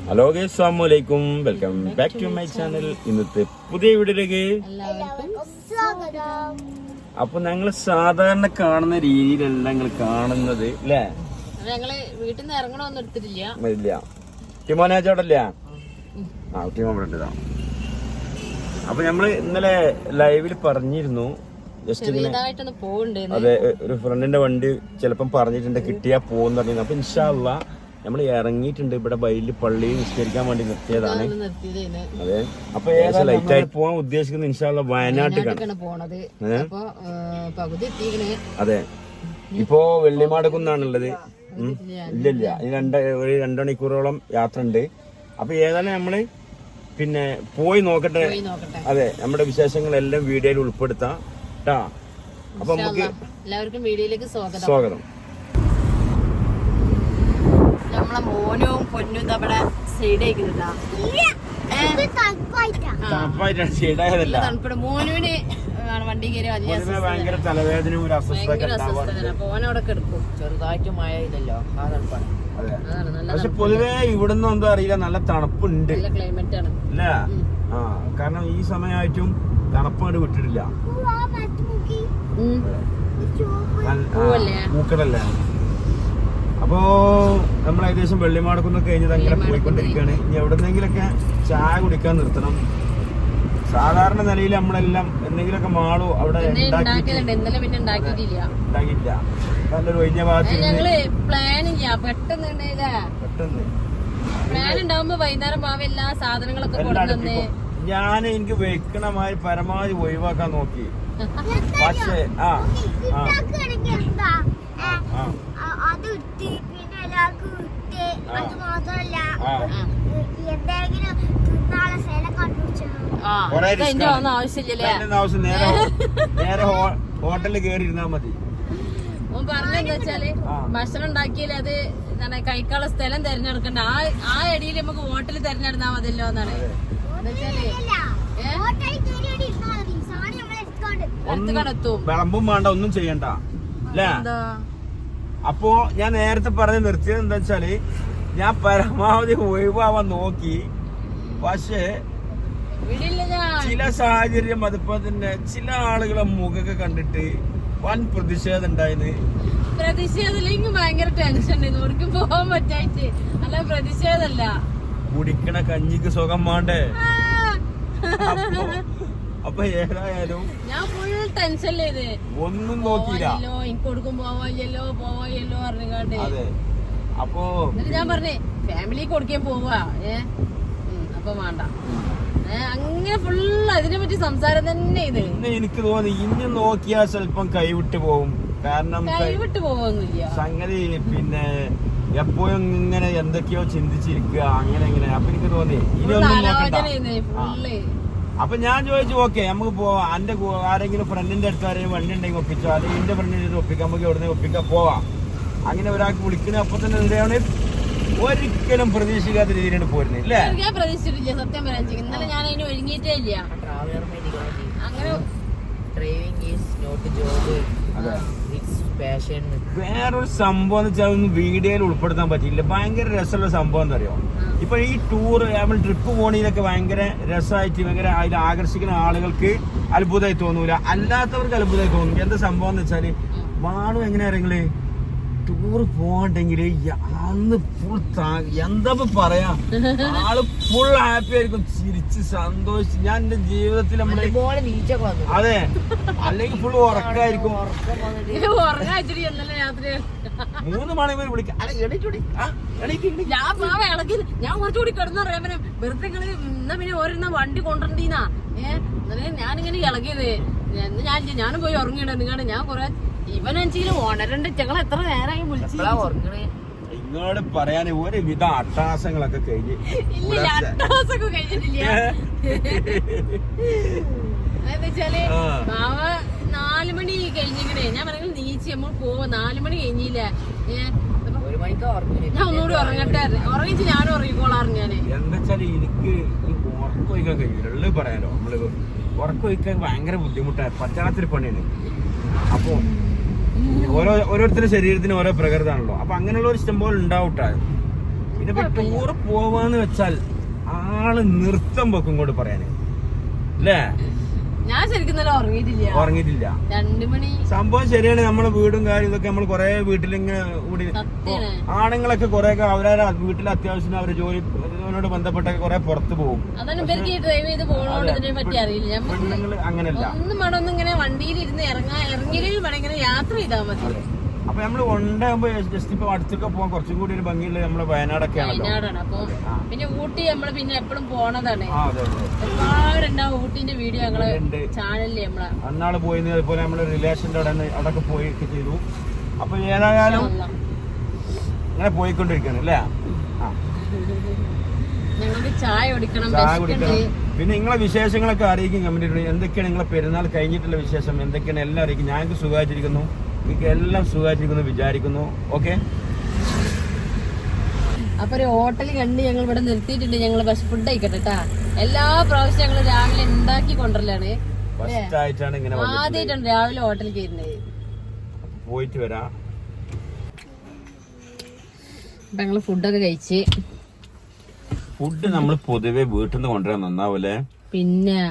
Hello guys, അസ്സലാമു അലൈക്കും. Welcome back to my channel. ഇന്നത്തെ പുതിയ വീഡിയോയിലേക്ക് അപ്പൊ ഞങ്ങൾ സാധാരണ കാണുന്ന രീതിയിലല്ല ഞങ്ങൾ കാണുന്നത് അല്ലേ? ഞങ്ങള് വീട്ടിൽ നിന്ന് ഇറങ്ങണമൊന്നും എടുത്തിട്ടില്ല. ഇല്ല, ടിമോനാച്ചോടല്ല. ആ ടിമോ ഇതാ. അപ്പൊ നമ്മള് ഇന്നലെ ലൈവിൽ പറഞ്ഞിരുന്നു ജസ്റ്റ് ചെറിയതായിട്ടൊന്ന് പോവുണ്ട്. അതെ, ഒരു ഫ്രണ്ടിന്റെ വണ്ടി ചിലപ്പം പറഞ്ഞിട്ടുണ്ട് കിട്ടിയാ പോകുന്ന പറഞ്ഞു. അപ്പൊ ഇൻഷാ അള്ളാ നമ്മൾ ഇറങ്ങിയിട്ടുണ്ട്. ഇവിടെ ബൈലിൽ പള്ളിയിൽ നിസ്കരിക്കാൻ വേണ്ടി നിർത്തിയതാണ്. അതെ, അപ്പൊ ഏകദേശം ലൈറ്റ് ആയി പോകാൻ ഉദ്ദേശിക്കുന്നത് ഇൻഷാ അള്ളാ വയനാട്ടിലാണ് പോണത്. അതെ, ഇപ്പോ വെള്ളിമാടക്കുന്നാണുള്ളത്. ഇല്ല, ഒരു 2 മണിക്കൂറോളം യാത്ര ഉണ്ട്. അപ്പൊ ഏതായാലും നമ്മള് പിന്നെ പോയി നോക്കട്ടെ. അതെ, നമ്മുടെ വിശേഷങ്ങളെല്ലാം വീഡിയോയിൽ ഉൾപ്പെടുത്താം ട്ടാ. അപ്പൊ നമുക്ക് എല്ലാവർക്കും വീഡിയോയിലേക്ക് സ്വാഗതം. നമ്മളെ മോനും പൊന്നും അവിടെ സൈഡായിക്കുന്നില്ല. തണുപ്പിട മോനുവിന് വണ്ടി കയറി ഭയങ്കര തലവേദനയും ഒരു അസ്വസ്ഥത. മോനവിടെ കിടക്കും. ചെറുതായിട്ട് മഴ ഇല്ലല്ലോ, ആ തണുപ്പാണ്. പക്ഷെ പൊതുവെ ഇവിടുന്ന് എന്തോ അറിയില്ല, നല്ല തണുപ്പുണ്ട്. നല്ല ക്ലൈമറ്റ് ആണ് അല്ല? ആ, കാരണം ഈ സമയമായിട്ടും തണുപ്പാണ് വിട്ടിട്ടില്ല. മൂക്കടല്ലേ? അപ്പോ നമ്മൾ ഏകദേശം വെള്ളിമാടക്കൊന്നൊക്കെ കഴിഞ്ഞത് അങ്ങനെ പോയിക്കൊണ്ടിരിക്കുകയാണ്. ഇനി എവിടെന്നെങ്കിലൊക്കെ ചായ കുടിക്കാൻ നിർത്തണം. സാധാരണ നിലയിൽ നമ്മളെല്ലാം എന്തെങ്കിലുമൊക്കെ മാളോ അവിടെ ഉണ്ടാക്കിയിട്ടില്ല. നല്ലൊരു ഒഴിഞ്ഞ ഭാഗത്ത് എല്ലാ സാധനങ്ങളൊക്കെ ഞാൻ എനിക്ക് വെക്കണമായി പരമാവധി ഒഴിവാക്കാൻ നോക്കി. പക്ഷേ നേരെ ഹോട്ടലിൽ കയറി ഇരുന്നാ മതി. ഓൻ പറഞ്ഞെന്താ വെച്ചാല് ഭക്ഷണം ഉണ്ടാക്കിയാൽ അത് കഴിക്കാനുള്ള സ്ഥലം തെരഞ്ഞെടുക്കണ്ട, ആ അടിയിൽ നമുക്ക് ഹോട്ടൽ തെരഞ്ഞെടുത്താൽ മതിയല്ലോ എന്നാണ്. വിളമ്പും വേണ്ട, ഒന്നും ചെയ്യണ്ട അല്ലേ? അപ്പോ ഞാൻ നേരത്തെ പറഞ്ഞ് നിർത്തിയത് എന്താ വെച്ചാല് ഞാൻ പരമാവധി ഒഴിവാവാൻ നോക്കി. പക്ഷേ ചില സാഹചര്യം അതുപോലെ തന്നെ ചില ആളുകളെ മുഖമൊക്കെ കണ്ടിട്ട് വൻ പ്രതിഷേധം ഉണ്ടായിരുന്നു. പ്രതിഷേധം ഭയങ്കര ടെൻഷൻ പോകാൻ പറ്റായിട്ട്. അല്ല, പ്രതിഷേധമല്ല, കുടിക്കണ കഞ്ഞിക്ക് സുഖം വേണ്ടേ? അപ്പൊ ഏതായാലും ഞാൻ ഫുൾ ടെൻഷനിലേത്, ഒന്നും നോക്കിയില്ല. എനിക്ക് കൊടുക്കും പോവാല്ലോ പറഞ്ഞാണ്ട്. അതെ, അപ്പൊ ഞാൻ പറഞ്ഞേ ഫാമിലി കൊടുക്കാൻ പോവാ. അപ്പൊ വേണ്ട, അങ്ങനെ ഫുള്ള് അതിനെ പറ്റി സംസാരം തന്നെ. ഇത് എനിക്ക് തോന്നി ഇനി നോക്കിയാൽ സ്വല്പം കൈവിട്ട് പോകും. കാരണം കൈവിട്ട് പോവൊന്നുമില്ല സംഗതി. പിന്നെ എപ്പോഴും ഇങ്ങനെ എന്തൊക്കെയോ ചിന്തിച്ചിരിക്കുക അങ്ങനെ. അപ്പൊ എനിക്ക് തോന്നി ഇനിയൊന്നും നോക്കണ്ട. അപ്പൊ ഞാൻ ചോദിച്ചു, ഓക്കെ നമുക്ക് പോവാം. എന്റെ ആരെങ്കിലും ഫ്രണ്ടിന്റെ അടുത്ത് ആരെങ്കിലും വണ്ടി ഉണ്ടെങ്കിൽ ഒപ്പിച്ചോ, അല്ലെങ്കിൽ എന്റെ ഫ്രണ്ടിന്റെ അടുത്ത് ഒപ്പിക്കാൻ, നമുക്ക് എവിടെ ഒപ്പിക്കാൻ പോവാം. അങ്ങനെ ഒരാൾക്ക് വിളിക്കുന്ന അപ്പൊ തന്നെ എന്തിനാണ് ഒരിക്കലും പ്രതീക്ഷിക്കാത്ത രീതിയിലാണ് പോരുന്നത് അല്ലേ? ഞാൻ പ്രതീക്ഷിച്ചിട്ടില്ല സത്യം പറയാൻ. ഇന്നലെ ഞാൻ അതിന് ഒരുങ്ങിയിട്ടേ ഇല്ല. അങ്ങനെ വേറൊരു സംഭവം എന്ന് വെച്ചാൽ ഒന്നും വീഡിയോയിൽ ഉൾപ്പെടുത്താൻ പറ്റില്ല. ഭയങ്കര രസമുള്ള സംഭവം എന്താ അറിയോ? ഇപ്പൊ ഈ ടൂർ നമ്മൾ ട്രിപ്പ് പോണതിലൊക്കെ ഭയങ്കര രസമായിട്ട് ഭയങ്കര അതിൽ ആകർഷിക്കുന്ന ആളുകൾക്ക് അത്ഭുതമായി തോന്നൂല, അല്ലാത്തവർക്ക് അത്ഭുതമായി തോന്നും. എന്താ സംഭവം എന്ന് വെച്ചാല് മാളും എങ്ങനെയാ നിങ്ങള് ടൂർ പോകണ്ടെങ്കിൽ അന്ന് ഫുൾ എന്താ പറയാ, ആള് ഫുൾ ഹാപ്പി ആയിരിക്കും, ചിരിച്ച് സന്തോഷിച്ച്. ഞാൻ എന്റെ ജീവിതത്തിൽ അതെ, അല്ലെങ്കിൽ ഫുൾ ഉറക്കായിരിക്കും. 3 മണിക്കൂർ വിളിക്കാം, ഞാൻ കുറച്ചുകൂടി കിടന്നറിയാൻ വെറുതെ എന്നാ പിന്നെ ഓരെണ്ണ വണ്ടി കൊണ്ടുവരണ്ടീന്നാ. ഞാനിങ്ങനെ ഇളകിയത് ഞാനും പോയി ഉറങ്ങിയാണ്. നിങ്ങളുടെ ഞാൻ കൊറേ ഇവനെങ്കിലും ഉണരണ്ട്. ഞങ്ങൾ എത്ര നേരമായി വിളിച്ചു. നിങ്ങളോട് പറയാൻ ഒരുവിധ അട്ടഹാസങ്ങളൊക്കെ കഴിഞ്ഞ് അട്ടഹാസൊക്കെ കഴിഞ്ഞിട്ടില്ല. എന്താച്ചാല് മാവ 4 മണി കഴിഞ്ഞിങ്ങനെ. ഞാൻ പറഞ്ഞ നീച്ച് നമ്മൾ പോവാ. 4 മണി കഴിഞ്ഞില്ല. ഞാൻ ഒന്നുകൂടി ഉറങ്ങട്ടെ. ഉറങ്ങിച്ച് ഞാനും ഉറങ്ങിക്കോളാം. ഞാന് എന്താ വെച്ചാല് എനിക്ക് ഈ ഉറക്കൊഴിക്കാൻ കഴിയില്ല. പറയാലോ, നമ്മള് ഉറക്കൊഴിക്കാൻ ഭയങ്കര ബുദ്ധിമുട്ടാണ്. പച്ചാളത്തിൽ പണിയാണ്. അപ്പൊ ഓരോരുത്തരുടെ ശരീരത്തിന് ഓരോ പ്രകൃതമാണല്ലോ. അപ്പൊ അങ്ങനെയുള്ള ഒരു ഇഷ്ടം പോലെ ഉണ്ടാവട്ടെ. പിന്നെ ടൂർ പോവാന്ന് വെച്ചാൽ ആള് നൃത്തം വെക്കും ഇങ്ങോട്ട് പറയാന് അല്ലേ? ഞാൻ ശരിക്കും ഉറങ്ങിയിട്ടില്ല. 2 മണി. സംഭവം ശരിയാണ്. നമ്മളെ വീടും കാര്യം ഇതൊക്കെ നമ്മൾ കൊറേ വീട്ടിലിങ്ങനെ കൂടി ആണുങ്ങളൊക്കെ കൊറേ അവരെ വീട്ടിലെ അത്യാവശ്യം അവരെ ജോലിയോട് ബന്ധപ്പെട്ടൊക്കെ കൊറേ പുറത്ത് പോകും. അങ്ങനല്ല. ഇങ്ങനെ വണ്ടിയിലിരുന്ന് ഇറങ്ങിയിങ്ങനെ യാത്ര ചെയ്താൽ മതി. അപ്പൊ നമ്മള് ഉണ്ടാകുമ്പോ ജസ്റ്റ് ഇപ്പൊ അടുത്തൊക്കെ പോകാൻ കുറച്ചും കൂടി ഒരു ഭംഗിയുള്ള നമ്മളെ വയനാടൊക്കെ വയനാടാണ്. അപ്പൊ പിന്നെ ഊട്ടി നമ്മള് പിന്നെ എപ്പോഴും പോണതാണ്. ഒരുപാടുണ്ടാവും ഊട്ടിന്റെ വീഡിയോ ഞങ്ങള് ചാനലില് നമ്മളെ അന്നാള് പോയി. അതുപോലെ നമ്മള് റിലേഷന്റെ അവിടെയൊക്കെ പോയി ചെയ്തു. അപ്പൊ ഏതായാലും അങ്ങനെ പോയിക്കൊണ്ടിരിക്കണം അല്ലേ? ഞങ്ങൾക്ക് ചായ കുടിക്കണം. പിന്നെ നിങ്ങളെ വിശേഷങ്ങളൊക്കെ അറിയിക്കും കമന്റ്. എന്തൊക്കെയാണ് നിങ്ങളെ പെരുന്നാൾ കഴിഞ്ഞിട്ടുള്ള വിശേഷം എന്തൊക്കെയാണ് എല്ലാം അറിയിക്കും. ഞങ്ങൾക്ക് സുഖമായിട്ടിരിക്കുന്നു, നിങ്ങൾക്ക് എല്ലാം സുഖമായിട്ടിരിക്കുന്നു വിചാരിക്കുന്നു. ഓക്കെ. അപ്പൊ ഒരു ഹോട്ടലിൽ കണ്ട് ഞങ്ങൾ ഇവിടെ നിർത്തിയിട്ടുണ്ട്. ഞങ്ങൾ ബസ് ഫുഡ് കഴിക്കട്ടെ കേട്ടാ. എല്ലാ പ്രാവശ്യം ഞങ്ങൾ രാവിലെ ഉണ്ടാക്കി കൊണ്ടുവരലാണ്. ആദ്യമായിട്ടാണ് രാവിലെ ഹോട്ടലിൽ കയറുന്നത്. പോയിട്ട് വരാം. അപ്പൊ ഞങ്ങള് ഫുഡൊക്കെ കഴിച്ച്. ഫുഡ് നമ്മൾ പൊതുവെ വീട്ടിൽ നിന്ന് കൊണ്ടുവരാൻ നന്നാവൂലേ? പിന്നെ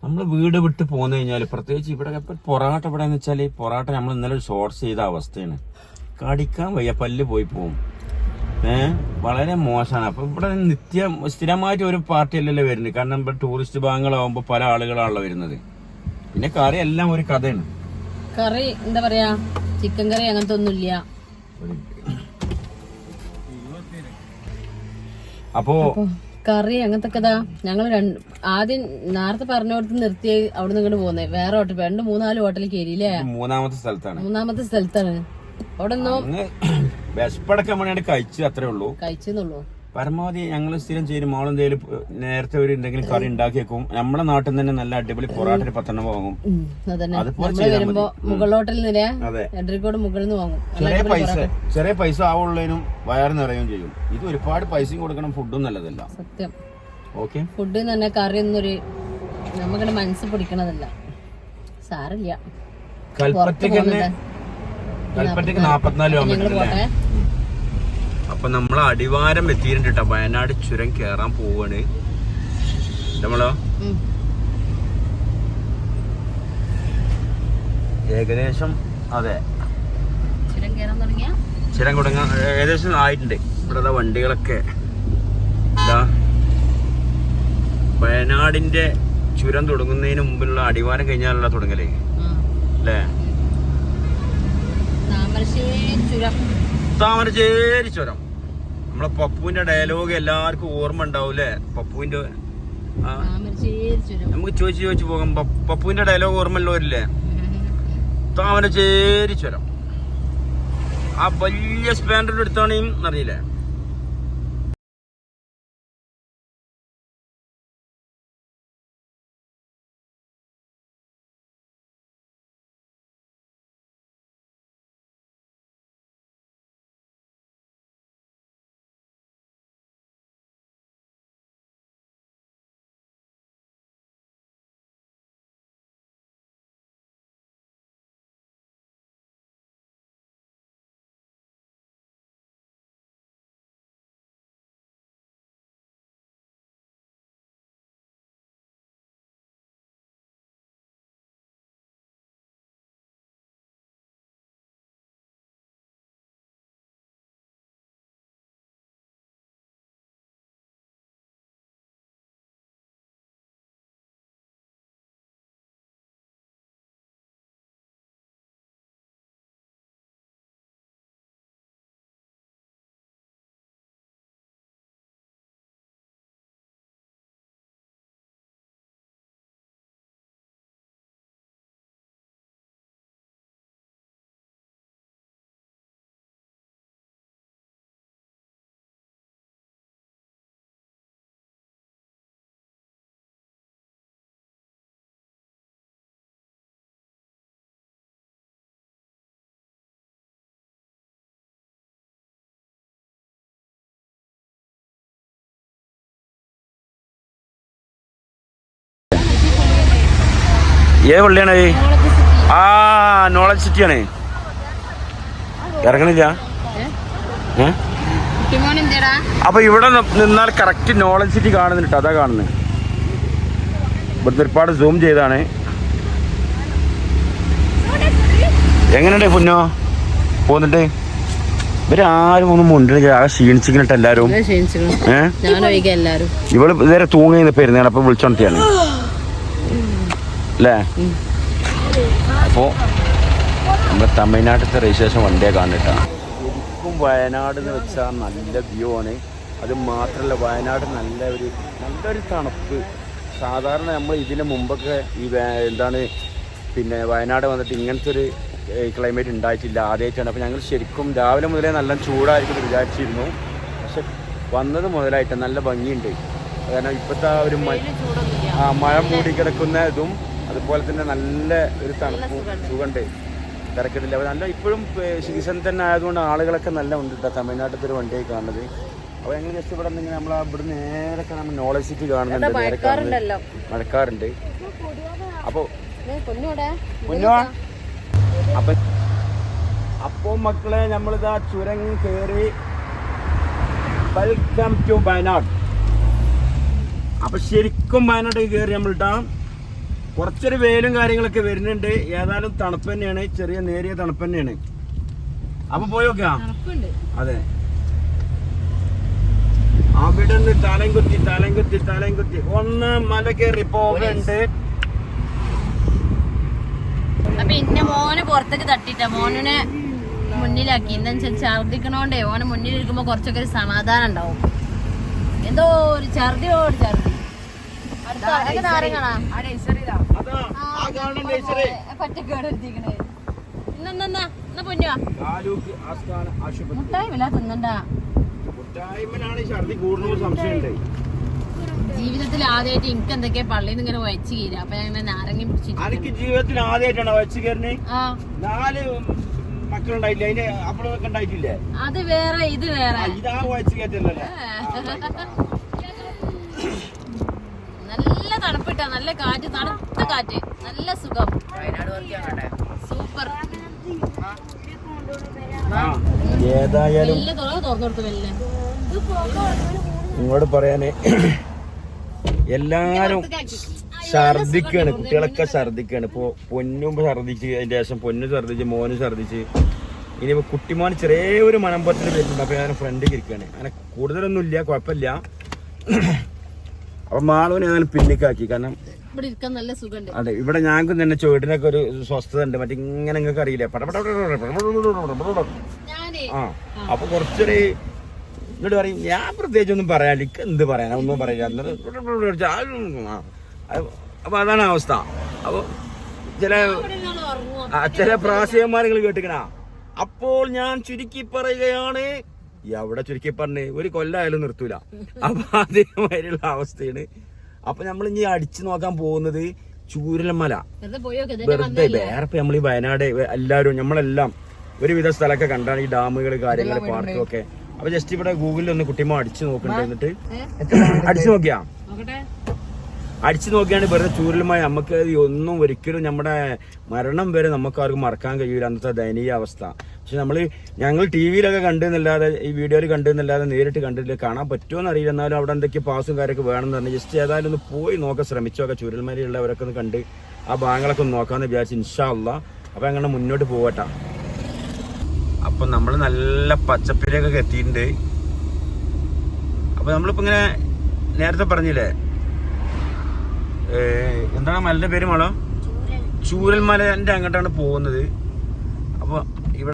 നമ്മള് വീട് വിട്ട് പോന്നു കഴിഞ്ഞാല് പ്രത്യേകിച്ച് ഇവിടെ പൊറാട്ട ഇവിടെ എന്ന് വെച്ചാല് പൊറാട്ട നമ്മൾ ഇന്നലെ ഷോർട്ട് ചെയ്ത അവസ്ഥയാണ്. കടിക്കാൻ വയ്യ, പല്ല് പോയി പോവും. വളരെ മോശമാണ്. അപ്പൊ ഇവിടെ സ്ഥിരമായിട്ട് ഒരു പാർട്ടി അല്ലല്ലോ വരുന്നത്. കാരണം ഇവിടെ ടൂറിസ്റ്റ് ഭാഗങ്ങളാവുമ്പോ പല ആളുകളാണല്ലോ വരുന്നത്. പിന്നെ കറി എല്ലാം ഒരു കഥയാണ്. കറി എന്താ പറയാ, ചിക്കൻ കറി അങ്ങനത്തെ ഒന്നുമില്ല. അപ്പോ കറി അങ്ങനത്തെ ഞങ്ങള് ആദ്യം നേരത്തെ പറഞ്ഞോടത്ത് നിർത്തി അവിടെ നിന്ന് ഇങ്ങോട്ട് പോകുന്നത്. വേറെ ഹോട്ടൽ 2-3-4 ഹോട്ടലിൽ കയറിയില്ലേ? മൂന്നാമത്തെ സ്ഥലത്താണ്. അവിടെ വിശപ്പടക്കം കഴിച്ചു, അത്രേ ഉള്ളൂ. കഴിച്ചെന്നുള്ളൂ. പരമാവധി ഞങ്ങൾ സ്ഥിരം ചെയ്യും. മോളെന്തേലും നേരത്തെ ഒരു എന്തെങ്കിലും കറി ഉണ്ടാക്കി വെക്കും. നമ്മുടെ നാട്ടിൽ നിന്ന് തന്നെ നല്ല അടിപൊളി പൊറാട്ട 10 വാങ്ങും. വരുമ്പോ മുകൾ ഹോട്ടലിൽ എടരിക്കോട് മുകളിൽ നിന്ന് വാങ്ങും. ചെറിയ പൈസ ആവുള്ളതിനും വയറ് നിറയും ചെയ്യും. ഇത് ഒരുപാട് പൈസയും കൊടുക്കണം. ഫുഡും നല്ലതല്ല. സത്യം. ഓക്കെ. ഫുഡ് തന്നെ കറി ഒന്നൊരു നമുക്കിടെ മനസ്സ് പിടിക്കണതല്ല. സാരില്ല. കൽപ്പറ്റയ്ക്ക് 44 കിലോമീറ്റർ. അപ്പൊ നമ്മള് അടിവാരം എത്തിയിട്ടുണ്ട് കേട്ടോ. വയനാട് ചുരം കേറാൻ പോവാണ് നമ്മളോ. ഏകദേശം അതെ ചുരം തുടങ്ങാൻ ഏകദേശം ആയിട്ടുണ്ട്. ഇവിടെ വണ്ടികളൊക്കെ വയനാടിന്റെ ചുരം തുടങ്ങുന്നതിന് മുമ്പിലുള്ള അടിവാരം കഴിഞ്ഞാലുള്ള തുടങ്ങലേ അല്ലേ? താമരശ്ശേരി ചുരം. നമ്മളെ പപ്പുവിന്റെ ഡയലോഗ് എല്ലാവർക്കും ഓർമ്മ ഉണ്ടാവൂലേ? പപ്പുവിന്റെ നമുക്ക് ചോദിച്ചു പോകാം. പപ്പുവിന്റെ ഡയലോഗ് ഓർമ്മ ഉള്ളവരില്ലേ? താമരശ്ശേരി ചുരം. ആ വലിയ സ്പാൻഡറിന്റെ അടുത്താണ് അറിയില്ലേ? ഏ പള്ളിയാണ്? ആ നോളജ് സിറ്റിയാണ്. ഇറങ്ങണില്ല. അപ്പൊ ഇവിടെ നിന്നാൽ കറക്റ്റ് നോളജ് സിറ്റി കാണുന്നുണ്ട്. അതാ കാണുന്നത്. ഇവിടുത്തെ ഒരുപാട് സൂം ചെയ്താണ്. എങ്ങനെയുണ്ട് പൊന്നോ പോന്നിട്ട്? ഇവരാരും ഒന്നും മുണ്ടിന് ആകെ ക്ഷീണിച്ചിട്ട് എല്ലാരും. ഇവള് ഇതുവരെ തൂങ്ങി പെരുന്നാണ്. അപ്പൊ വിളിച്ചോണ്ടിയാണ് അല്ലേ? അപ്പോ നമ്മുടെ തമിഴ്നാട്ടിലത്തെ രജിസ്ട്രേഷൻ വണ്ടിയെ കാണിട്ടാ. ശരിക്കും വയനാട് എന്ന് വെച്ചാൽ നല്ല വ്യൂ ആണ്. അത് മാത്രമല്ല വയനാട് നല്ലൊരു തണുപ്പ്. സാധാരണ നമ്മൾ ഇതിന് മുമ്പൊക്കെ എന്താണ് പിന്നെ വയനാട് വന്നിട്ട് ഇങ്ങനത്തെ ഒരു ക്ലൈമറ്റ് ഉണ്ടായിട്ടില്ല, ആദ്യമായിട്ടാണ്. അപ്പോൾ ഞങ്ങൾ ശരിക്കും രാവിലെ മുതലേ നല്ല ചൂടായിരിക്കും വിചാരിച്ചിരുന്നു. പക്ഷെ വന്നത് മുതലായിട്ട് നല്ല ഭംഗിയുണ്ട്. കാരണം ഇപ്പോഴത്തെ ആ ഒരു മഴ മൂടിക്കിടക്കുന്ന ഇതും അതുപോലെ തന്നെ നല്ല ഒരു തണുപ്പും സുഖമുണ്ട്. തിരക്കിട്ടില്ല. അപ്പോൾ നല്ല ഇപ്പോഴും സീസൺ തന്നെ ആയതുകൊണ്ട് ആളുകളൊക്കെ നല്ല ഉണ്ട് കേട്ടോ തമിഴ്നാട്ടിലത്തെ ഒരു വണ്ടിയായി കാണുന്നത്. അപ്പോൾ ഞങ്ങൾ ജസ്റ്റ് ഇവിടെ നിന്ന് നമ്മൾ ഇവിടെ നേരെ നമ്മൾ നോളജ് സിറ്റി കാണുന്നുണ്ട്. നേരെ മഴക്കാറുണ്ട്. അപ്പോൾ അപ്പോ മക്കളെ നമ്മളിതാ ചുരം കയറി. Welcome to Wayanad. അപ്പൊ ശരിക്കും വയനാട് കയറി നമ്മളിട്ടാ. കുറച്ചൊരു വെയിലും കാര്യങ്ങളൊക്കെ വരുന്നുണ്ട്. ഏതായാലും തണുപ്പ് തന്നെയാണ്, ചെറിയ നേരിയ തണുപ്പ് തന്നെയാണ്. അപ്പൊ പോയി നോക്കാം. അതെ, അവിടെ നിന്ന് തലം കുത്തി ഒന്ന് മല കയറി പോകണ്ട്. അപ്പൊ ഇന്ന മോന് പുറത്തേക്ക് തട്ടിട്ട മോനെ മുന്നിലാക്കി. എന്താ ഛർദിക്കണോണ്ടേ ഓനെ മുന്നിലിരിക്കുമ്പോ കുറച്ചൊക്കെ ഒരു സമാധാനം ഉണ്ടാവും. എന്തോ ഒരു ഛർദിയോട് ഛർദി. മുട്ടായി വില തിന്നണ്ട. ജീവിതത്തിൽ ആദ്യമായിട്ട് എനിക്ക് എന്തൊക്കെയാ പള്ളിയിൽ നിന്ന് ഇങ്ങനെ വയച്ചു കീരാ. അപ്പൊ ഞാൻ നാരങ്ങി പിടിച്ചിട്ട് ജീവിതത്തിൽ ആദ്യമായിട്ടാണ് വയച്ചു കയറി. 4 മക്കളുണ്ടായില്ല, അതിന്റെ അപ്പുറമൊക്കെ ഉണ്ടായിട്ടില്ലേ? അത് വേറെ ഇത് വേറെ. ഇതാ വയച്ചു കയറ്റല്ലേ. നല്ല തണുപ്പിട്ട, നല്ല കാറ്റ്, തണുത്ത കാറ്റ്, നല്ല സുഖം. സൂപ്പർ. ഏതായാലും ഇങ്ങോട്ട് പറയാന് എല്ലാരും ഛർദിക്കാണ്, കുട്ടികളൊക്കെ ഛർദിക്കാണ്. ഇപ്പൊ പൊന്നും ഛർദിച്ച്, അതിന്റെ ശേഷം പൊന്നു ഛർദിച്ച്, മോന് ഛർദിച്ച്. ഇനിയിപ്പോ കുട്ടിമോന് ചെറിയ ഒരു മനംപൊരത്തിൽ വരുന്നുണ്ട്. അപ്പൊ ഞാൻ ഫ്രണ്ടിൽ ഇരിക്കുകയാണ്. അങ്ങനെ കൂടുതലൊന്നും ഇല്ല, കുഴപ്പമില്ല. അപ്പൊ മാളൂന് ഏതായാലും പിന്നിക്കാക്കി. കാരണം അതെ, ഇവിടെ ഞങ്ങൾക്ക് തന്നെ ചുവടിനൊക്കെ ഒരു സ്വസ്ഥത ഉണ്ട്. മറ്റേ ഇങ്ങനെ നിങ്ങൾക്ക് അറിയില്ലേ, ആ. അപ്പൊ കുറച്ചൊരു ഇങ്ങോട്ട് പറയും. ഞാൻ പ്രത്യേകിച്ച് ഒന്നും പറയാനില്ല, എനിക്ക് എന്ത് പറയാനാ, ഒന്നും പറയാനില്ല. അപ്പൊ അതാണ് അവസ്ഥ. അപ്പൊ ചില പ്രാശയന്മാരുകൾ കേട്ടിക്കണ. അപ്പോൾ ഞാൻ ചുരുക്കി പറയുകയാണ്, എവിടെ ചുരുക്കി പറഞ്ഞ് ഒരു കൊല്ലായാലും നിർത്തൂല. അപ്പൊ അതേമാതിരിയുള്ള അവസ്ഥയാണ്. അപ്പൊ നമ്മൾ ഇനി അടിച്ചു നോക്കാൻ പോകുന്നത് ചൂരൽമല. വെറുതെ വേറെ നമ്മൾ ഈ വയനാട് എല്ലാവരും നമ്മളെല്ലാം ഒരുവിധ സ്ഥലമൊക്കെ കണ്ടാണ് ഈ ഡാമുകൾ, കാര്യങ്ങൾ, പാർക്കും ഒക്കെ. അപ്പൊ ജസ്റ്റ് ഇവിടെ ഗൂഗിളിൽ ഒന്ന് കുട്ടിമോ അടിച്ചു നോക്കണ്ട. എന്നിട്ട് അടിച്ചു നോക്കിയാണ് വെറുതെ ചൂരൽമല. നമുക്ക് ഒന്നും ഒരിക്കലും നമ്മുടെ മരണം വരെ നമുക്കാർക്കും മറക്കാൻ കഴിയൂല അന്നത്തെ ദയനീയ അവസ്ഥ. പക്ഷെ ഞങ്ങൾ ടി വിയിലൊക്കെ കണ്ടെന്നല്ലാതെ, ഈ വീഡിയോയിൽ കണ്ടെന്നല്ലാതെ നേരിട്ട് കണ്ടില്ല. കാണാൻ പറ്റുമോന്ന് അറിയില്ല. എന്നാലും അവിടെ എന്തൊക്കെ പാസും കാര്യമൊക്കെ വേണമെന്ന് പറഞ്ഞ് ജസ്റ്റ് ഏതായാലും ഒന്ന് പോയി നോക്കാൻ ശ്രമിച്ചോക്കെ. ചുരൽമലയുള്ളവരൊക്കെ ഒന്ന് കണ്ട് ആ ഭാഗങ്ങളൊക്കെ ഒന്ന് നോക്കാമെന്ന് വിചാരിച്ചു. ഇൻഷാ അല്ലാഹ്. അപ്പൊ അങ്ങനെ മുന്നോട്ട് പോവട്ടാ. അപ്പൊ നമ്മൾ നല്ല പച്ചപ്പിലേക്കൊക്കെ എത്തിയിട്ടുണ്ട്. അപ്പൊ നമ്മളിപ്പോ ഇങ്ങനെ നേരത്തെ പറഞ്ഞില്ലേ, എന്താണ് മലന്റെ പേര്? മല ചൂരൽമലന്റെ അങ്ങോട്ടാണ് പോകുന്നത്. അപ്പൊ ഇവിടെ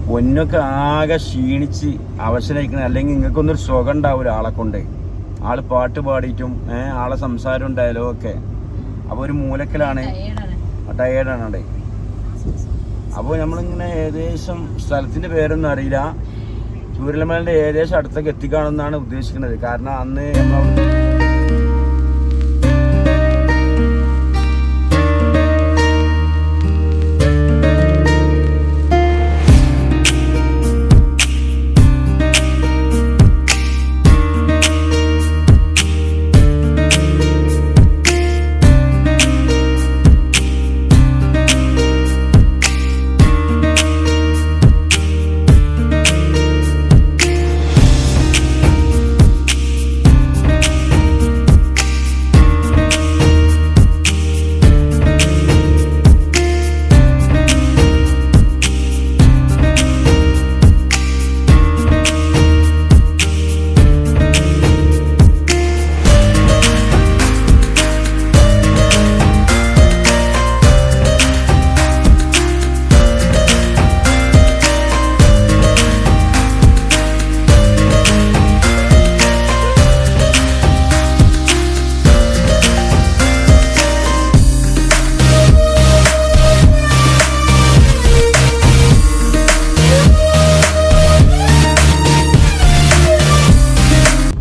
പൊന്നൊക്കെ ആകെ ക്ഷീണിച്ച് അവശനായിക്കണേ. അല്ലെങ്കിൽ നിങ്ങൾക്കൊന്നൊരു സുഖം ഉണ്ടാവില്ല ആളെ കൊണ്ട്. ആള് പാട്ട് പാടിയിട്ടും ആളെ സംസാരവും ഡയലോഗൊക്കെ. അപ്പൊ ഒരു മൂലക്കലാണ്, ടയേർഡാണ് അവിടെ. അപ്പോൾ നമ്മളിങ്ങനെ ഏകദേശം സ്ഥലത്തിന്റെ പേരൊന്നും അറിയില്ല. ചൂരൽമലയുടെ ഏകദേശം അടുത്തേക്ക് എത്തിക്കാണെന്നാണ് ഉദ്ദേശിക്കുന്നത്. കാരണം അന്ന് നമ്മൾ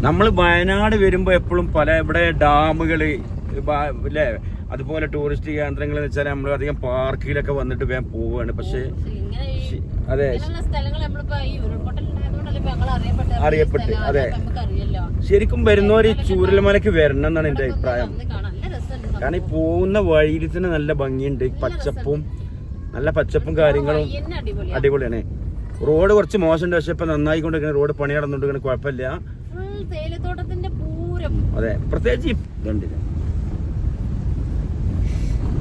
നമ്മൾ വയനാട് വരുമ്പോൾ എപ്പോഴും പല ഇവിടെ ഡാമുകൾ അല്ലേ, അതുപോലെ ടൂറിസ്റ്റ് കേന്ദ്രങ്ങൾ എന്ന് വെച്ചാൽ നമ്മൾ അധികം പാർക്കിലൊക്കെ വന്നിട്ട് വേഗം പോവുകയാണ്. പക്ഷേ അതെ അറിയപ്പെട്ട് അതെ ശരിക്കും വരുന്നവർ ചൂരൽമലയ്ക്ക് വരണം എന്നാണ് എൻ്റെ അഭിപ്രായം. കാരണം ഈ പോകുന്ന വഴിയിൽ തന്നെ നല്ല ഭംഗിയുണ്ട്, നല്ല പച്ചപ്പും കാര്യങ്ങളും അടിപൊളിയാണ്. റോഡ് കുറച്ച് മോശമുണ്ട്, പക്ഷെ ഇപ്പൊ നന്നായിക്കൊണ്ടിരിക്കുന്ന റോഡ് പണി നടന്നുകൊണ്ടിരിക്കുന്ന കുഴപ്പമില്ല. അതെ, പ്രത്യേകിച്ച് ഇതുണ്ട്,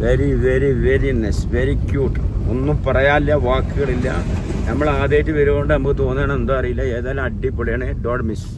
very very very nice, very cute. ഒന്നും പറയാനില്ല, വാക്കുകളില്ല. നമ്മൾ ആദ്യമായിട്ട് വരുകൊണ്ട് നമുക്ക് തോന്നണം എന്തോ അറിയില്ല. ഏതായാലും അടിപൊളിയാണ്, ഡോണ്ട് മിസ്.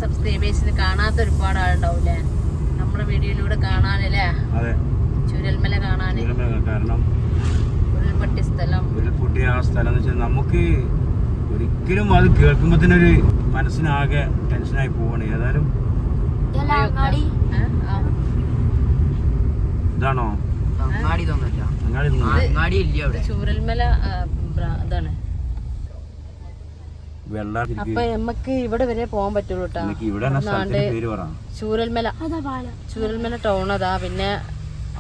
സബ്സ്ക്രൈബേഴ്സിന് കാണാത്ത ഒരുപാട് ആളുണ്ടാവൂലേ നമ്മുടെ വീഡിയോയിലൂടെ കാണാനല്ലേ? ചൂരൽമല കാണാൻ. കാരണം ഉരുൾപൊട്ടിയ സ്ഥലം, ഉരുൾപൊട്ടിയ ആ സ്ഥലം എന്ന് വെച്ചാൽ നമുക്ക് ഒരിക്കലും അത് കേൾക്കുമ്പോ തന്നെ ഒരു മനസ്സിനാകെ ടെൻഷനായി പോവാണ്. ഏതായാലും ഇതാണോ ചൂരൽമല ഇതാണ്. അപ്പൊ നമ്മക്ക് ഇവിടെ വരെ പോകാൻ പറ്റുള്ളൂ കേട്ടോ. ചൂരൽമല ടൗൺ അതാ. പിന്നെ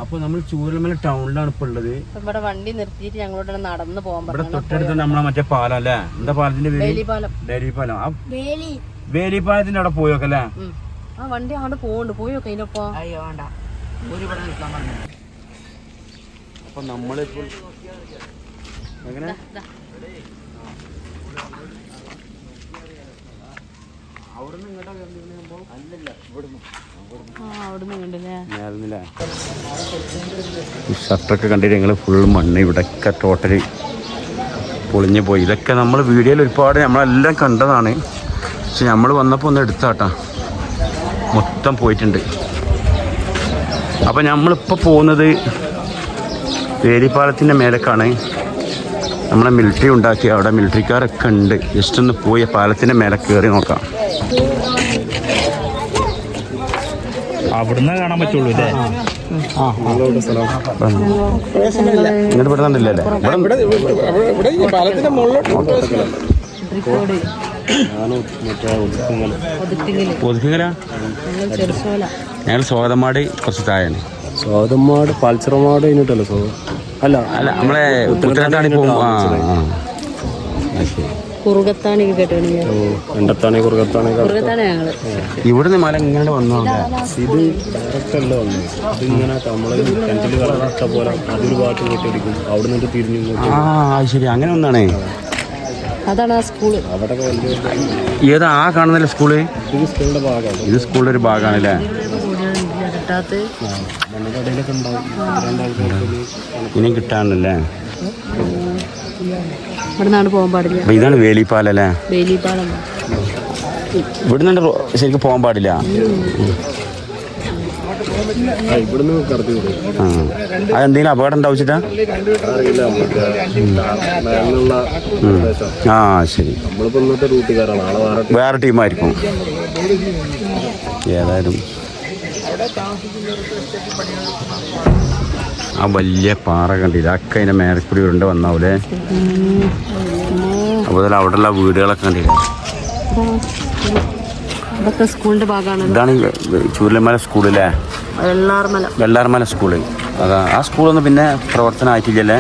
അപ്പൊ നമ്മൾ ചൂരൽമല ടൗണിലാണ് ഇപ്പൊ ഉള്ളത്. ഇവിടെ വണ്ടി നിർത്തിയിട്ട് ഞങ്ങളോട് നടന്ന് പോകാൻ പറ്റും. തൊട്ടടുത്ത് നമ്മളെ മറ്റേ പാലം അല്ലേ, എന്താ പാലത്തിന്റെ പേര്? ഡെയിലി പാലം. ആ വേലി പാലത്തിന്റെ അവിടെ പോയോക്കല്ലേ? ആ വണ്ടി അങ്ങോട്ട് പോകുന്നുണ്ട്, പോയോക്കെ അതിനൊപ്പം. അപ്പൊ നമ്മളിപ്പോ എങ്ങനെ ഷർട്ടൊക്കെ കണ്ടിട്ട് ഞങ്ങൾ ഫുൾ മണ്ണ് ഇവിടെയൊക്കെ ടോട്ടലി പൊളിഞ്ഞു പോയി. ഇതൊക്കെ നമ്മൾ വീഡിയോയിൽ ഒരുപാട് നമ്മളെല്ലാം കണ്ടതാണ്. പക്ഷെ നമ്മൾ വന്നപ്പോൾ ഒന്ന് എടുത്താട്ടാ മൊത്തം പോയിട്ടുണ്ട്. അപ്പം നമ്മളിപ്പോൾ പോകുന്നത് വേലിപ്പാലത്തിൻ്റെ മേലേക്കാണ്. നമ്മളെ മിലിറ്ററി ഉണ്ടാക്കി, അവിടെ മിലിറ്ററിക്കാരൊക്കെ ഉണ്ട്. ജസ്റ്റ് ഒന്ന് പോയി പാലത്തിൻ്റെ മേലെ കയറി നോക്കാം. അവിടുന്ന് കാണാൻ പറ്റുള്ളൂ അല്ലേ? ഇങ്ങോട്ട് പെടുന്നില്ലല്ലേ? ഒതുക്കിങ്ങല ഞങ്ങൾ സ്വാതമാട് കുറച്ച് താഴെയാണ്. സ്വാതമാട് പൾച്ചറമാട് കഴിഞ്ഞിട്ടല്ലോ സോ അല്ല അല്ല നമ്മളെ ഉത്തരത്താണി പോകും. ഇവിടുന്ന് മല ഇങ്ങനെ വന്നു. ഇത് ഡയറക്റ്റ് അല്ല വന്നു. ഇതിങ്ങനെ നമ്മളെ കിണറ്റിൽ കളറിട്ട പോലെ അതൊരു ഭാഗത്ത് കൂട്ടിയടിക്കും, അവിടെ നിന്നിട്ട് തിരിഞ്ഞു. ശരി, അങ്ങനെ ഒന്നാണേ. അതാണ് ആ സ്കൂള്. അവിടെ ഏതാ ആ കാണുന്നില്ല സ്കൂള്? ഇത് സ്കൂളിന്റെ ഭാഗമാണ്. ഇത് സ്കൂളിന്റെ ഒരു ഭാഗമാണല്ലേ? ഇനി കിട്ടാണല്ലേ? ഇവിടുന്നാണ് പോകാൻ പാടില്ല. അപ്പൊ ഇതാണ് വേലിപ്പാലല്ലേ? വേലിപ്പാലം ഇവിടുന്ന് ശരിക്കും പോകാൻ പാടില്ല. ഇവിടുന്ന് കടത്തി വിടും. അതെന്തെങ്കിലും അപകടം ഉണ്ടാവിച്ചിട്ടാ? ശരി, നമ്മളിപ്പോ ഇന്നത്തെ റൂട്ടുകാരാണ്. വേറെ ടീമായിരിക്കും ഏതായാലും. ആ വലിയ പാറ കണ്ടില്ല, അതൊക്കെ അതിന്റെ മേലക്കൂടി ഉരുണ്ട് വന്നാവൂലേ? അതുപോലെ അവിടെയുള്ള വീടുകളൊക്കെ കണ്ടില്ല. സ്കൂളിന്റെ ഭാഗമാണ്. ഇതാണ് ചൂരൽമല സ്കൂളില്ലേ? വെള്ളാർമല സ്കൂള്. അതാ ആ സ്കൂളൊന്നും പിന്നെ പ്രവർത്തനം ആയിട്ടില്ലല്ലേ?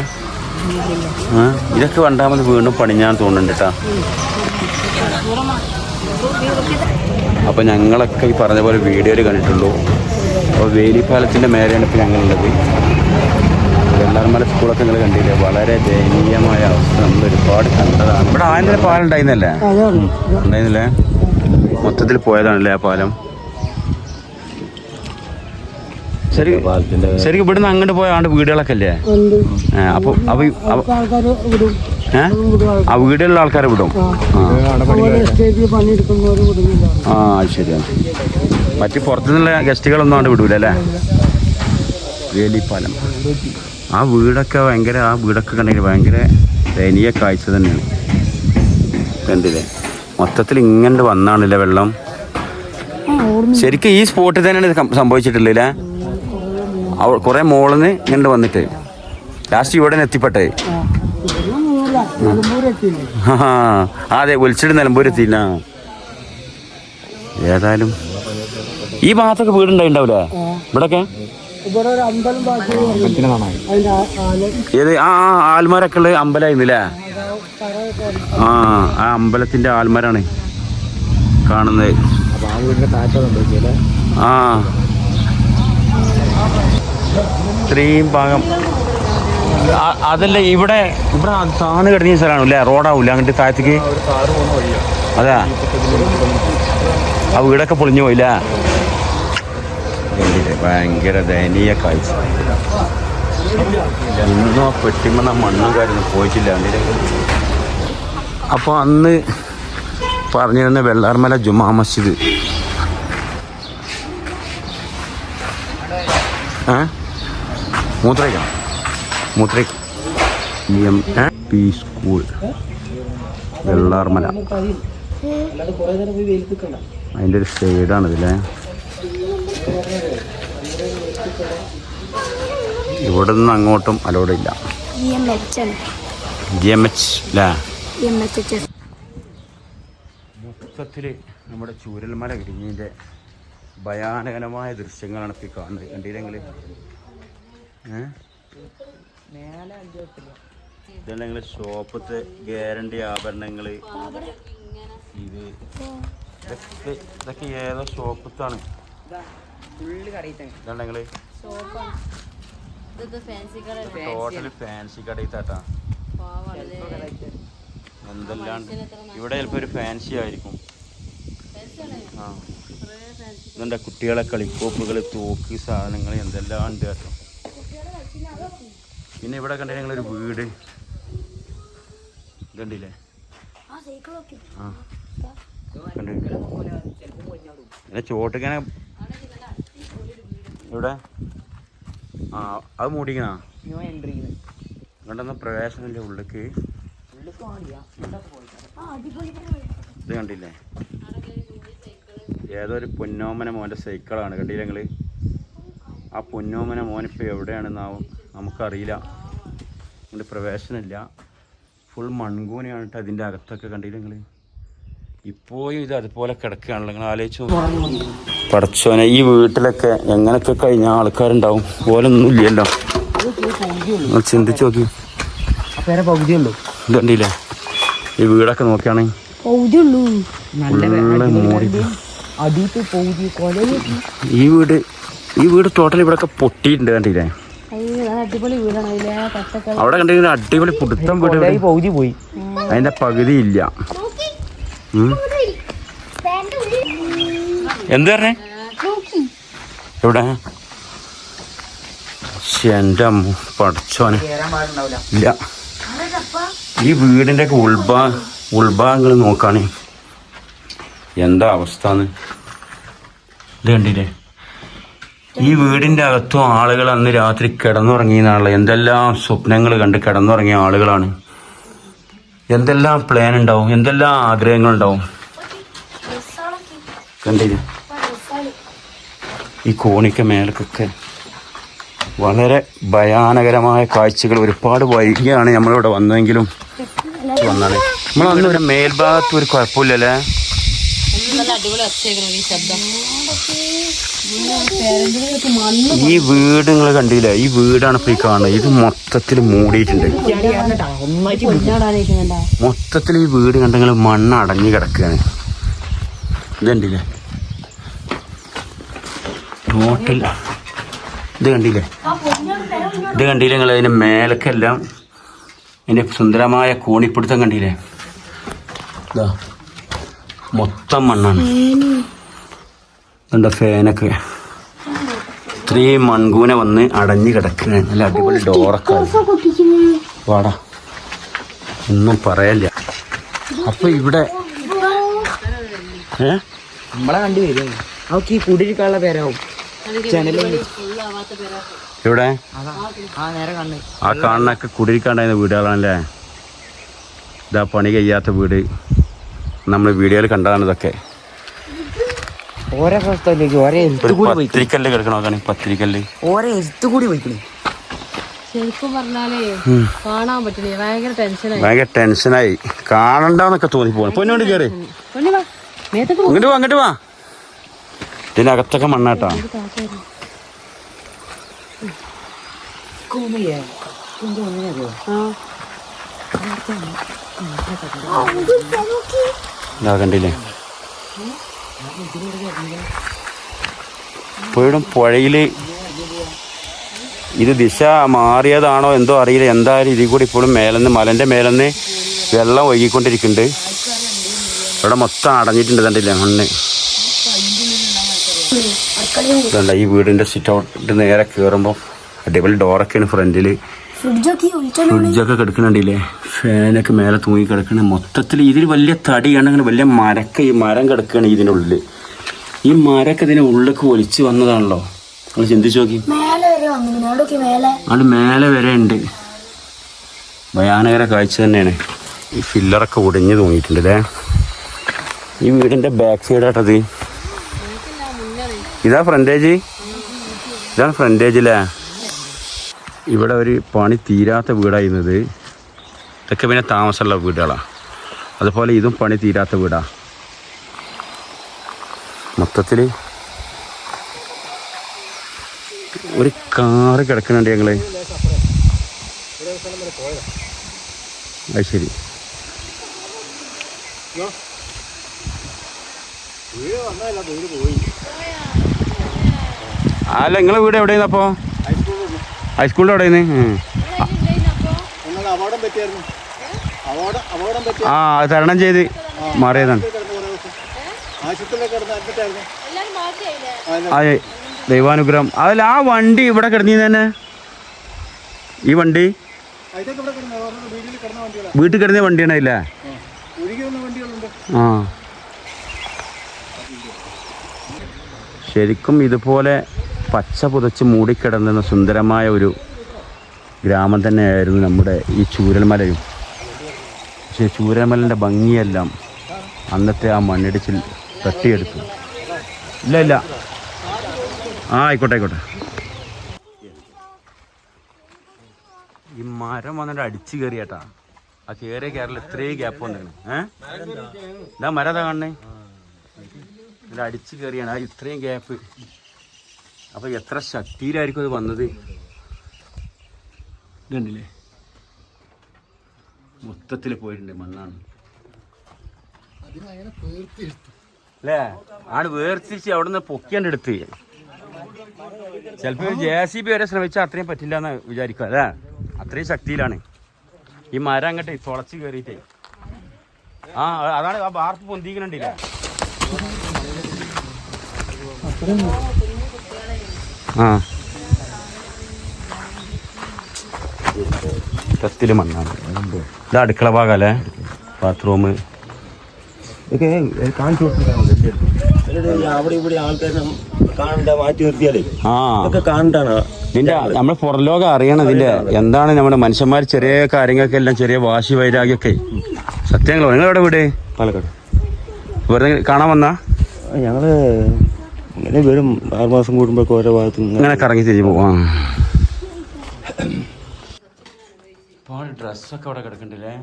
ഇതൊക്കെ രണ്ടാമത് വീണ്ടും പണിഞ്ഞാൻ തോന്നുന്നുണ്ട് കേട്ടോ. അപ്പോൾ ഞങ്ങളൊക്കെ ഈ പറഞ്ഞ പോലെ വീഡിയോയിൽ കണ്ടിട്ടുള്ളൂ. അപ്പോൾ വേലിപ്പാലത്തിൻ്റെ മേലെയാണ് ഇപ്പോൾ ഞങ്ങളുള്ളത്. വെള്ളാർമല സ്കൂളൊക്കെ നിങ്ങൾ കണ്ടില്ലേ? വളരെ ദയനീയമായ അവസ്ഥ നമ്മൾ ഒരുപാട് കണ്ടതാണ്. ഇവിടെ ആദ്യം പാലം ഉണ്ടായിരുന്നല്ലേ? ഉണ്ടായിരുന്നില്ലേ? മൊത്തത്തിൽ പോയതാണല്ലേ ആ പാലം? ശരിക്കും ഇവിടുന്ന് അങ്ങോട്ട് പോയ ആണ്ട് വീടുകളൊക്കെ അല്ലേ? അപ്പോൾ ആ വീടുകളിലുള്ള ആൾക്കാരെ വിടും. ശരിയാണ്. മറ്റ് പുറത്തുനിന്നുള്ള ഗസ്റ്റുകളൊന്നും ആണ്ട് വിടൂല അല്ലേ? വേലിപ്പാലം ആ വീടൊക്കെ ഭയങ്കര, ആ വീടൊക്കെ കണ്ടെങ്കിൽ ഭയങ്കര ദയനീയ കാഴ്ച തന്നെയാണ്. കണ്ടില്ലേ? മൊത്തത്തിൽ ഇങ്ങനെ വന്നാണല്ലേ വെള്ളം? ശരിക്കും ഈ സ്പോട്ടിൽ തന്നെയാണ് ഇത് സംഭവിച്ചിട്ടില്ലേ? കുറെ മോളിൽ നിന്ന് ഇങ്ങനെ വന്നിട്ട് ലാസ്റ്റ് ഇവിടെ എത്തിപ്പെട്ടെ. അതെ, ഒലിച്ചിട്ട് നിലമ്പൂർ എത്തില്ല. ഏതായാലും ഈ ഭാഗത്തൊക്കെ വീടുണ്ടായിണ്ടാവില്ലേ ഇവിടൊക്കെ? ഏത് ആ ആൽമരൊക്കെ ഉള്ള അമ്പലമായിരുന്നില്ലേ? ആ അമ്പലത്തിന്റെ ആൽമരാണ് കാണുന്നത്. ആ ഇത്രയും ഭാഗം അതല്ല, ഇവിടെ താന്ന് കിടന്ന സ്ഥലമാണല്ലേ? റോഡാവൂല അങ്ങോട്ട് താഴത്തേക്ക്? അതാ ആ വീടൊക്കെ പൊളിഞ്ഞു പോയില്ല? ഭയങ്കര ദയനീയ കാഴ്ച. ഇന്നോ പെട്ടിമണ്ണ മണ്ണും കാര്യമൊന്നും പോയിട്ടില്ല. അപ്പോൾ അന്ന് പറഞ്ഞിരുന്ന വെള്ളാർമല ജുമാ മസ്ജിദ് മൂത്രയ്ക്ക MP സ്കൂൾ വെള്ളാർമല. അതിൻ്റെ ഒരു സൈഡാണിതില്ലേ? ഇവിടെ നിന്ന് അങ്ങോട്ടും അലോഡില്ല. GMH അല്ലേ? മൊത്തത്തിൽ നമ്മുടെ ചൂരൽമല ഇടിഞ്ഞതിൻ്റെ ഭയാനകരമായ ദൃശ്യങ്ങളാണ് ഇപ്പോൾ കാണുന്നത്. കണ്ടില്ലെങ്കിൽ ഇതുണ്ടെങ്കിൽ ഷോപ്പത്തെ ഗ്യാരണ്ടി ആഭരണങ്ങൾ, ഇതൊക്കെ ഏതോ ഷോപ്പത്താണ്. ഇതുണ്ടെങ്കിൽ ടോട്ടൽ ഫാൻസി കടയിത്താട്ടാ. എന്തെല്ലാം ഇവിടെ ചിലപ്പോൾ ഒരു ഫാൻസി ആയിരിക്കും. ആ ഇതെന്താ കുട്ടികളെ കളിക്കോപ്പുകൾ തോക്ക് സാധനങ്ങൾ എന്തെല്ലാം ഉണ്ട് കേട്ടോ. പിന്നെ ഇവിടെ കണ്ടില്ല ഞങ്ങളൊരു വീട് ഇതുണ്ടില്ലേ? ആ കണ്ടില്ല ചോട്ടിങ്ങനെ ഇവിടെ ആ അത് മൂടിക്കണ ഇങ്ങോട്ടൊന്നും പ്രവേശനമില്ല ഉള്ളിക്ക്. ഇത് കണ്ടില്ലേ? ഏതോ ഒരു പൊന്നോമന മോൻ്റെ സൈക്കിളാണ് കണ്ടില്ല ഞങ്ങൾ. ആ പൊന്നോമന മോനിപ്പോൾ എവിടെയാണെന്നാവും നമുക്കറിയില്ല. ഇതിൻ്റെ പ്രവേശനമില്ല, ഫുൾ മൺകൂനയാണ് കേട്ടോ അതിൻ്റെ അകത്തൊക്കെ കണ്ടില്ല ഞങ്ങൾ. ഇപ്പോഴും ഇത് അതുപോലെ കിടക്കുകയാണല്ലോ. നിങ്ങൾ ആലോചിച്ചു പടച്ചോനെ, ഈ വീട്ടിലൊക്കെ എങ്ങനെയൊക്കെ കഴിഞ്ഞ ആൾക്കാരുണ്ടാവും. പോലൊന്നും ഇല്ലല്ലോ. നിങ്ങൾ ചിന്തിച്ച് നോക്കി. ഇത് കണ്ടില്ലേ? ഈ വീടൊക്കെ നോക്കുകയാണെങ്കിൽ ഈ വീട് ടോട്ടൽ ഇവിടെയൊക്കെ പൊട്ടിയിട്ടുണ്ട് കണ്ടില്ലേ? അവിടെ കണ്ടിങ്ങനെ അടിപൊളി പുടുത്തം വീട് പകുതി പോയി, അതിന്റെ പകുതി ഇല്ല. എന്ത് പറഞ്ഞേ? എവിടെ? എൻ്റെ അമ്മ പഠിച്ചോനെ ഇല്ല. ഈ വീടിൻ്റെ ഒക്കെ ഉൾഭാഗങ്ങൾ നോക്കാണ് എന്താ അവസ്ഥന്ന്. ഇത് കണ്ടില്ലേ? ഈ വീടിൻ്റെ അകത്തും ആളുകൾ അന്ന് രാത്രി കിടന്നുറങ്ങിയെന്നാണല്ലോ. എന്തെല്ലാം സ്വപ്നങ്ങൾ കണ്ട് കിടന്നുറങ്ങിയ ആളുകളാണ്. എന്തെല്ലാം പ്ലാൻ ഉണ്ടാവും, എന്തെല്ലാം ആഗ്രഹങ്ങളുണ്ടാവും. കണ്ടില്ലേ? ഈ കോണിക്ക മേലക്കൊക്കെ വളരെ ഭയാനകരമായ കാഴ്ചകൾ. ഒരുപാട് വൈകിയാണ് നമ്മളിവിടെ വന്നതെങ്കിലും വന്നാണ്. നമ്മളന്ന് ഒരു മേൽഭാഗത്ത് ഒരു കുഴപ്പമില്ലല്ലേ? ഈ വീട് നിങ്ങൾ കണ്ടില്ലേ? ഈ വീടാണ് ഇപ്പൊ ഈ കാണുന്നത്. ഇത് മൊത്തത്തിൽ മൂടിയിട്ടുണ്ട്. മൊത്തത്തിൽ ഈ വീട് കണ്ടെങ്കിൽ മണ്ണ് അടഞ്ഞു കിടക്കുകയാണ്. ഇത് കണ്ടില്ലേ? ടോട്ടൽ ഇത് കണ്ടില്ലേ? ഇത് കണ്ടില്ലേ നിങ്ങൾ? അതിൻ്റെ മേലക്കെല്ലാം അതിൻ്റെ സുന്ദരമായ കോണിപ്പിടുത്തം കണ്ടില്ലേ? ഇതാ മൊത്തം മണ്ണാണ്. എന്താ ഫാനൊക്കെ ഇത്രയും മൺകൂന വന്ന് അടഞ്ഞു കിടക്കുകയാണ്. നല്ല അടിപൊളി ഡോറൊക്കെ. വാടാ, ഒന്നും പറയല്ല. അപ്പൊ ഇവിടെ നമ്മളെ കണ്ടു വരും. അവർക്ക് ഈ കുടിയിരിക്കാനുള്ള പേരാവും. ഇവിടെ ആ കാണുന്നൊക്കെ കുടിയിരിക്കാണ്ടായിരുന്ന വീടുകളാണല്ലേ? ഇതാ പണി കഴിയാത്ത വീട്. നമ്മൾ വീഡിയോയിൽ കണ്ടതാണ് ഇതൊക്കെ. ഓരോ സ്ഥലത്തേക്ക് ഓരോ പത്തിരിക്കല്ല് കിടക്കണോക്കാണ്. പത്തിരിക്കല്ല് ഓരോ എഴുത്ത് കൂടി പോയിക്കണേ. ശരിക്കും പറഞ്ഞാലേ കാണാൻ പറ്റില്ല. ഭയങ്കര ടെൻഷനായി. കാണണ്ടെന്നൊക്കെ തോന്നിപ്പോണു. പൊന്നോണ്ട് കയറി ഇങ്ങോട്ട് വാ, അങ്ങോട്ട് വാ. ഇതിനകത്തൊക്കെ മണ്ണാട്ടാ. കണ്ടില്ലേ? ഇപ്പോഴും പുഴയില് ഇത് ദിശ മാറിയതാണോ എന്തോ അറിയില്ല. എന്തായാലും ഇതിൽ കൂടി ഇപ്പോഴും മേലെന്ന് മലന്റെ മേലെന്ന് വെള്ളം ഒഴുകിക്കൊണ്ടിരിക്കുന്നുണ്ട്. ഇവിടെ മൊത്തം അടഞ്ഞിട്ടുണ്ട്. കണ്ടില്ലേ മണ്ണ്? ഇതല്ല ഈ വീടിന്റെ സിറ്റ് ഔട്ട് നേരെ കയറുമ്പോൾ അടിപൊളി ഡോറൊക്കെയാണ് ഫ്രണ്ടില്. ഫ്രിഡ്ജൊക്കെ കിടക്കണുണ്ടില്ലേ? ഫാനൊക്കെ മേലെ തൂങ്ങി കിടക്കണ. മൊത്തത്തിൽ ഇതിൽ വലിയ തടിയാണെങ്കിൽ വലിയ മരം കിടക്കുകയാണ് ഇതിനുള്ളിൽ. ഈ മരമൊക്കെ ഇതിന് ഉള്ളിലേക്ക് ഒലിച്ച് വന്നതാണല്ലോ. നിങ്ങൾ ചിന്തിച്ചു നോക്കി. അത് മേലെ വരെ ഉണ്ട്. ഭയാനകര കാഴ്ച തന്നെയാണ്. ഈ ഫില്ലറൊക്കെ ഒടിഞ്ഞ് തൂങ്ങിയിട്ടുണ്ട് അല്ലേ? ഈ വീടിന്റെ ബാക്ക് സൈഡാട്ടത്. ഇതാ ഫ്രണ്ടേജ്. ഇതാണ് ഫ്രണ്ടേജ് അല്ലേ? ഇവിടെ ഒരു പണി തീരാത്ത വീടായിരുന്നത്. ഇതൊക്കെ പിന്നെ താമസമുള്ള വീടുകളാണ്. അതുപോലെ ഇതും പണി തീരാത്ത വീടാ. മൊത്തത്തിൽ ഒരു കാറ് കിടക്കുന്നുണ്ട് ഞങ്ങള്. അത് ശരി. അല്ല നിങ്ങളെ വീട് എവിടെയായിരുന്നു അപ്പോൾ? ഹൈസ്കൂളിൽ എവിടെയായിരുന്നു? ആ അത് തരണം ചെയ്ത് മാറിയതാണ്. എല്ലാരും മാറ്റിയായില്ലേ? അതെ, ദൈവാനുഗ്രഹം. അതിൽ ആ വണ്ടി ഇവിടെ കിടന്നീ തന്നെ, ഈ വണ്ടി വീട്ടിൽ കിടന്ന വണ്ടിയാണ് ഇല്ലേ? ആ, ശരിക്കും ഇതുപോലെ പച്ച പുതച്ച് മൂടിക്കിടന്ന സുന്ദരമായ ഒരു ഗ്രാമം തന്നെയായിരുന്നു നമ്മുടെ ഈ ചൂരൽമലയും. പക്ഷേ ചൂരൽമലൻ്റെ ഭംഗിയെല്ലാം അന്നത്തെ ആ മണ്ണിടിച്ചിൽ തട്ടിയെടുത്തു. ഇല്ല ഇല്ല, ആ ആയിക്കോട്ടെ ആയിക്കോട്ടെ. ഈ മരം വന്നിട്ട് അടിച്ചു കയറിയേട്ടാ. ആ കയറിയ കയറിൽ ഇത്രയും ഗ്യാപ്പ് വന്നിരുന്നു. ഇതാ മരം അതാ കാണണേ, ഇത് അടിച്ചു കയറിയാണ് ആ ഇത്രയും ഗ്യാപ്പ്. അപ്പൊ എത്ര ശക്തിയിലായിരിക്കും അത് വന്നത്. ഇതുണ്ടല്ലേ, മൊത്തത്തിൽ പോയിട്ടുണ്ട്, മണ്ണാണ് അല്ലേ? ആണ് വേർതിരിച്ച് അവിടെ നിന്ന് പൊക്കിയാണ്ട് എടുത്ത്. ചിലപ്പോൾ JCB വരെ ശ്രമിച്ചാൽ അത്രയും പറ്റില്ല എന്ന് വിചാരിക്കുക അല്ലേ? അത്രയും ശക്തിയിലാണ് ഈ മരം അങ്ങോട്ട് തുളച്ച് കയറിയിട്ടേ. ആ അതാണ് ആ വാർപ്പ് പൊന്തിക്കണുണ്ടില്ല. ആ കത്തില് മണ്ണാണ്. ഇത് അടുക്കള ഭാഗം അല്ലേ, ബാത്റൂം. ഇതൊക്കെ കാണിച്ചു കൊടുത്തിട്ടാണ് അവിടെ ഇവിടെ ആൾക്കാരെ കാണണ്ട, മാറ്റി നിർത്തിയാലേ ഇതൊക്കെ കാണണ്ടാണ്. ഇതിന്റെ നമ്മൾ പുറലോകം അറിയണം ഇതിന്റെ എന്താണ്. നമ്മുടെ മനുഷ്യന്മാർ ചെറിയ കാര്യങ്ങൾക്കെല്ലാം ചെറിയ വാശി വൈരാഗ്യമൊക്കെ സത്യങ്ങളോ. നിങ്ങൾ എവിടെ വീട്? പാലക്കാട്. വെറുതെ കാണാൻ വന്നാ? ഞങ്ങള് ഇങ്ങനെ വരും 6 മാസം കൂടുമ്പോഴൊക്കെ ഓരോ ഭാഗത്ത് ഇങ്ങനെ കറങ്ങി തിരിഞ്ഞു പോവാം. ഒരുപാട് ഡ്രസ്സൊക്കെ അവിടെ കിടക്കണ്ടല്ലേ.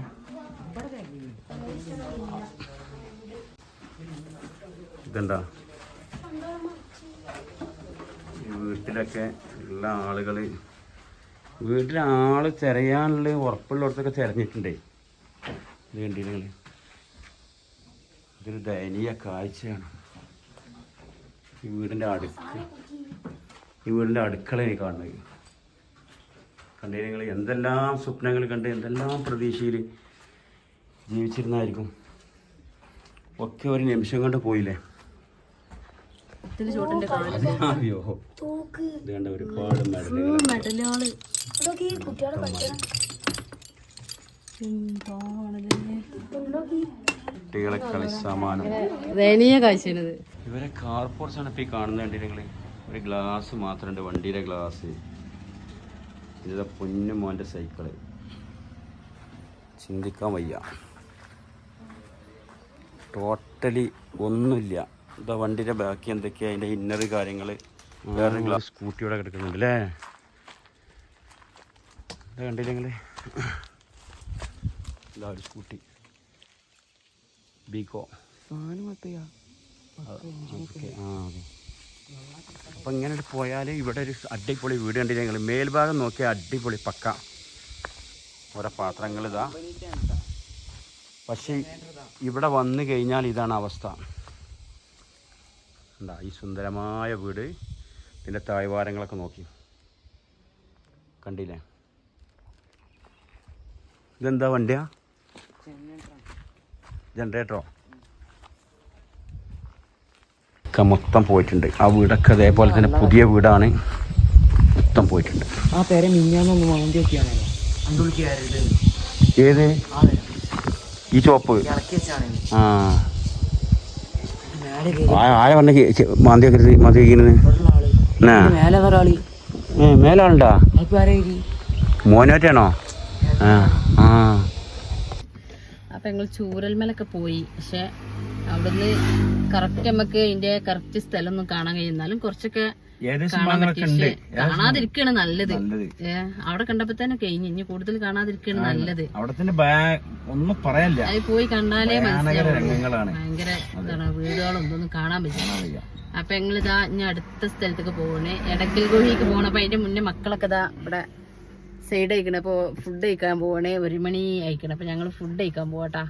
ഇതെന്താ വീട്ടിലൊക്കെ ഉള്ള ആളുകള്, വീട്ടിലാള് തിരയാനുള്ള ഉറപ്പുള്ളിടത്തൊക്കെ തിരഞ്ഞിട്ടുണ്ടേ. ഇത് കണ്ടില്ലേ, ഇതൊരു ദയനീയ കാഴ്ചയാണ്. ഈ വീടിൻ്റെ അടുക്കളയാണ് കാണുന്നത്. കണ്ടേ നിങ്ങൾ, എന്തെല്ലാം സ്വപ്നങ്ങൾ കണ്ട് എന്തെല്ലാം പ്രതീക്ഷയിൽ ജീവിച്ചിരുന്നായിരിക്കും. ഒക്കെ ഒരു നിമിഷം കൊണ്ട് പോയില്ലേ. അയ്യോ, ഇത് കണ്ട ഒരുപാട് മെഡലുകൾ. കുട്ടികളെ കളി സാമാനം. ദയനീയ കാഴ്ചയാണിത്. ഇവരെ കാർ പോർച്ചാണ് ഇപ്പം ഈ കാണുന്നത്. കണ്ടില്ലേ നിങ്ങൾ, ഒരു ഗ്ലാസ് മാത്രമുണ്ട്, വണ്ടിയുടെ ഗ്ലാസ്. ഇതാ പൊന്നു മോൻ്റെ സൈക്കിള്. ചിന്തിക്കാൻ വയ്യ, ടോട്ടലി ഒന്നുമില്ല. ഇതാ വണ്ടിയുടെ ബാക്കി എന്തൊക്കെയാ, അതിൻ്റെ ഇന്നർ കാര്യങ്ങൾ. വേറൊരു ഗ്ലാസ് സ്കൂട്ടി ഇവിടെ കിടക്കുന്നുണ്ട് അല്ലേ. ഇതാ കണ്ടില്ലേ നിങ്ങൾ, ഇതാ ഒരു സ്കൂട്ടി ബീക്കോ. ആ അതെ. അപ്പം ഇങ്ങനെ പോയാൽ ഇവിടെ ഒരു അടിപൊളി വീട് കണ്ടില്ലേ നിങ്ങൾ. മേൽഭാഗം നോക്കിയാൽ അടിപൊളി പക്ക ഓരോ പാത്രങ്ങൾ ഇതാ. പക്ഷേ ഇവിടെ വന്നു കഴിഞ്ഞാൽ ഇതാണ് അവസ്ഥ. എന്താ ഈ സുന്ദരമായ വീട്, ഇതിൻ്റെ താഴ്വാരങ്ങളൊക്കെ നോക്കി കണ്ടില്ലേ. ഇതെന്താ വണ്ടിയാ? ജനറേറ്ററോ? ഒക്കെ മൊത്തം പോയിട്ടുണ്ട്. ആ വീടൊക്കെ അതേപോലെ തന്നെ പുതിയ വീടാണ്, മൊത്തം പോയിട്ടുണ്ട്. ആ പേരെ മിഞ്ഞാന്നൊന്ന് വാങ്ങി വെക്കുകയാണല്ലോ. ഏത് ഈ ചോപ്പ്? ആ ആരെ പറഞ്ഞ മാന്തി വെക്കരുത്, മാന്തി വയ്ക്കുന്നത്. മേലാളുണ്ടാ? മോനോറ്റാണോ? ആ അപ്പൊ ഞങ്ങൾ ചൂരൽമലൊക്കെ പോയി. പക്ഷെ അവിടുന്ന് കറക്റ്റ് നമുക്ക് അതിന്റെ കറക്റ്റ് സ്ഥലം ഒന്നും കാണാൻ കഴിയുന്നാലും കുറച്ചൊക്കെ കാണാൻ പറ്റി. പക്ഷെ കാണാതിരിക്കാണ് നല്ലത്. അവിടെ കണ്ടപ്പോ തന്നെ കഴിഞ്ഞു. ഇനി കൂടുതൽ കാണാതിരിക്കാണ് നല്ലത്. ഒന്നും പറയാനില്ല, അത് പോയി കണ്ടാലേ മനസ്സിലാവും. ഭയങ്കര എന്താണ്, വീടുകളൊന്നും കാണാൻ പറ്റില്ല. അപ്പൊ ഞങ്ങളിതാ ഇനി അടുത്ത സ്ഥലത്തേക്ക് പോകണേ, എടക്കൽ ഗുഹയ്ക്ക് പോകണം. അപ്പൊ അതിന്റെ മുന്നേ മക്കളൊക്കെ ഇതാ ഇവിടെ സൈഡ് അയക്കണം. അപ്പൊ ഫുഡ് കഴിക്കാൻ പോകണേ. 1 മണി അയക്കണം. അപ്പൊ ഞങ്ങള് ഫുഡ് കഴിക്കാൻ പോവാട്ടാ.